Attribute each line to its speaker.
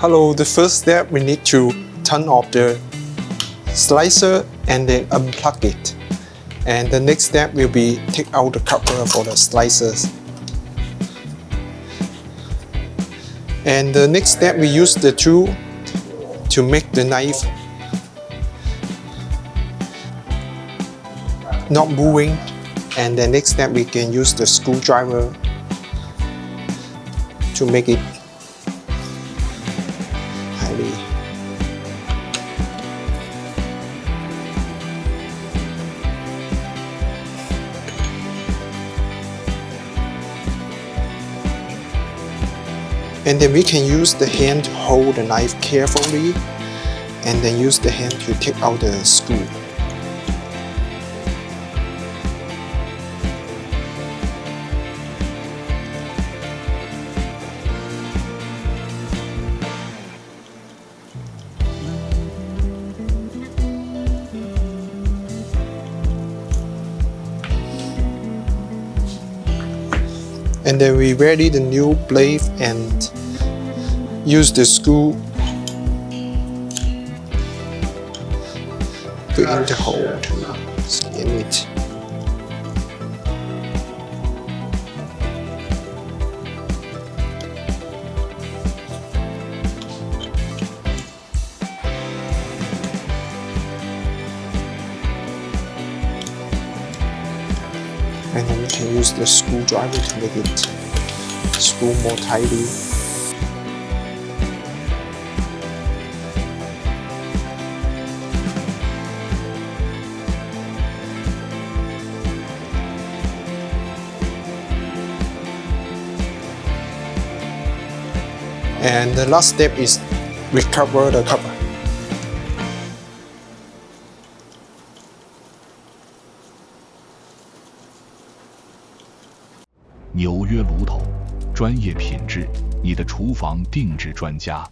Speaker 1: Hello, the first step we need to turn off the slicer and then unplug it. And the next step will be take out the cover for the slicers. And the next step we use the tool to make the knife not moving. And the next step we can use the screwdriver to make it heavy. And then we can use the hand to hold the knife carefully and then use the hand to take out the screw. And then we ready the new blade and use the screw put in the hole to skin it. And then we can use the screwdriver to make it screw more tightly. And the last step is recover the cover.
Speaker 2: 纽约炉头，专业品质，你的厨房定制专家。